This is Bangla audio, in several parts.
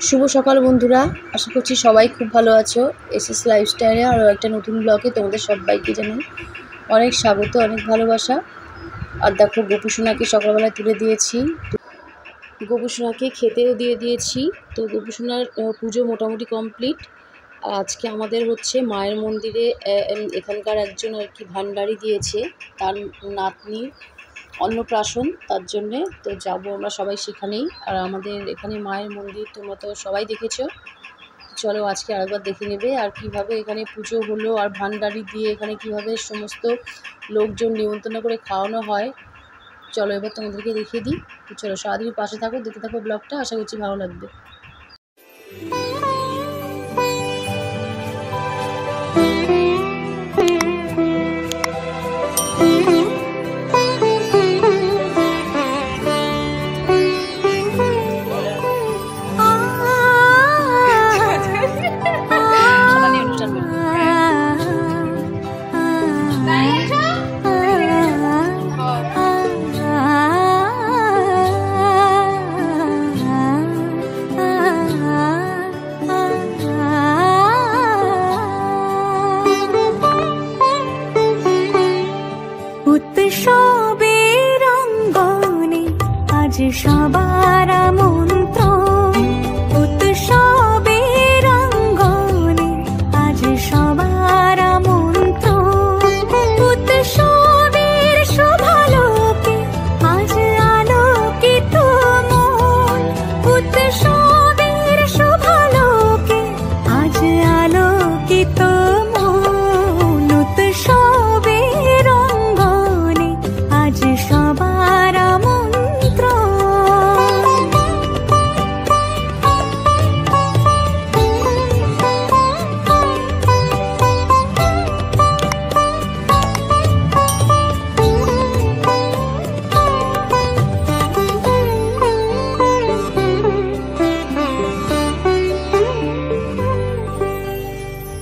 শুভ সকাল বন্ধুরা, আশা করছি সবাই খুব ভালো আছো। এসএস লাইফস্টাইলে আরও একটা নতুন ব্লগে তোমাদের সবাইকে জানাই অনেক স্বাগত, অনেক ভালোবাসা। আর দেখো, গোপুসোনাকে সকালবেলায় তুলে দিয়েছি, গোপুসোনাকে খেতেও দিয়ে দিয়েছি। তো গোপুসোনার পুজো মোটামুটি কমপ্লিট। আজকে আমাদের হচ্ছে মায়ের মন্দিরে এখানকার একজন আর কি ভান্ডারি দিয়েছে, তার নাতনি অন্নপ্রাশন, তার জন্যে তো যাব আমরা সবাই সেখানেই। আর আমাদের এখানে মায়ের মন্দির তোমরা তো সবাই দেখেছো, চলো আজকে আরেকবার দেখে নেবে আর কিভাবে এখানে পুজো হলো আর ভান্ডারি দিয়ে এখানে কিভাবে সমস্ত লোকজন নিমন্ত্রণ করে খাওয়ানো হয়। চলো এবার তোমাদেরকে দেখিয়ে দিই। তো চলো সারাদিন পাশে থাকো, দেখতে থাকো ব্লগটা, আশা করছি ভালো লাগবে। উৎসবের অঙ্গনে আজ সবার আমন্ত্রণ, উৎসবের অঙ্গনে আজ সবার আমন্ত্রণ, উৎসবের শোভালোকে আজ আলোকিত মন, উৎসবের শোভালোকে আজ আলোকিত মন, উৎসবের অঙ্গনে আজ সবার আমন্ত্রণ।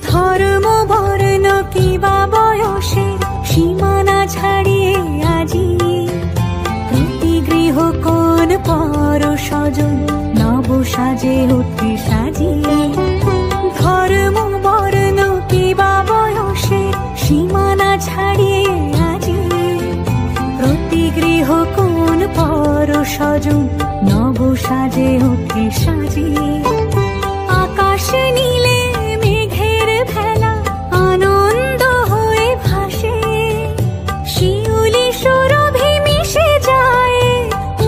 ধর্ম বর্ণ কিবা বয়সের সীমানা ছাড়িয়ে আজি প্রতি গৃহ কোন পর স্বজন নব সাজে উঠে সাজিয়ে, ধর্ম বর্ণ কিবা বয়সের সীমানা ছাড়িয়ে আজি প্রতি গৃহ কোন পর স্বজন নব সাজে উঠে সাজিয়ে, আকাশ নীলে মেঘের ভেলা আনন্দ হয়ে ভাসে, শিউলি সুরভি মিশে যায়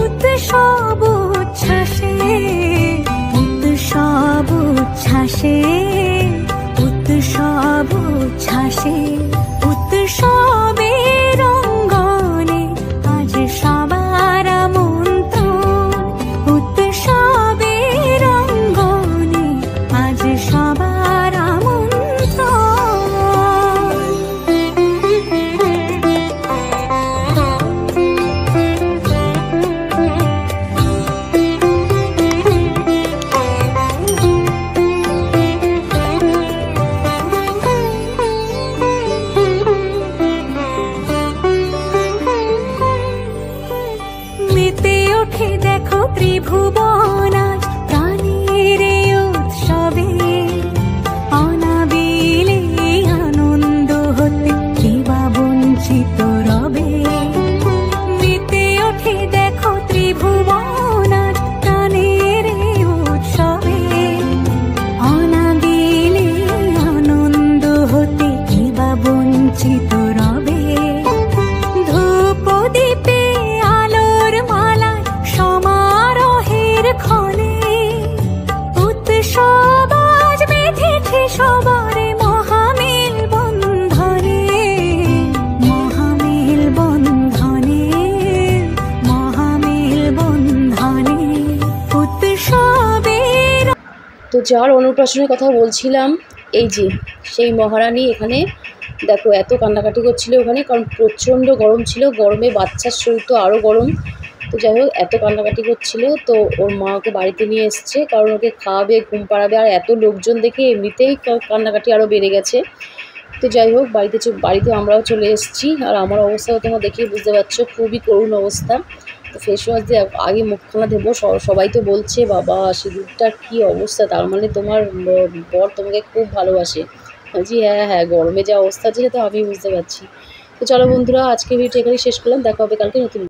উৎসব উচ্ছ্বাসে, উৎসব উচ্ছ্বাসে, উৎসব উচ্ছ্বাসে, উৎসবের অঙ্গনে আজ সবার আমন্ত্রণ, উৎসবের অঙ্গনে আজ সবার আমন্ত্রণ। মেতে ওঠে দেখো ত্রিভুবন আজ প্রাণের এই উৎসবে, অনাবিলে আনন্দ হতে কিবা বঞ্চিত রবে, মেতে ওঠে দেখো ত্রিভুবন আজ প্রাণের এই উৎসবে, অনাবিলে আনন্দ হতে কিবা বঞ্চিত রবে, ধূপ দীপে আলোর মালায় সমারোহের ক্ষণে উৎসব আজ বেঁধেছে সবার মহামেল বন্ধনে, মহামেল বন্ধনে, মহামেল বন্ধনে, উৎসবের। তো যার অন্নপ্রাশনের কথা বলছিলাম, এই যে সেই মহারানী এখানে দেখো এত কান্নাকাটি করছিল ওখানে, কারণ প্রচণ্ড গরম ছিল, গরমে বাচ্চার শরীর তো আরও গরম। তো যাই হোক এত কান্নাকাটি করছিল, তো ওর মা ওকে বাড়িতে নিয়ে এসছে, কারণ ওকে খাওয়াবে, ঘুম পাড়াবে, আর এত লোকজন দেখে এমনিতেই কান্নাকাটি আরও বেড়ে গেছে। তো যাই হোক বাড়িতে আমরাও চলে এসেছি, আর আমার অবস্থাও তোমরা দেখেই বুঝতে পারছো, খুবই করুণ অবস্থা। তো ফেস ওয়াশ দিয়ে আগে মুখখানা দেবো। সবাই তো বলছে বাবা সিঁদুরটার কী অবস্থা, তার মানে তোমার বর তোমাকে খুব ভালোবাসে। বলছি হ্যাঁ হ্যাঁ, গরমে যা অবস্থা আছে তো আমি বুঝতে পারছি। তো চলো বন্ধুরা, আজকে ভিডিওটা এখানেই শেষ করলাম, দেখা হবে কালকে নতুন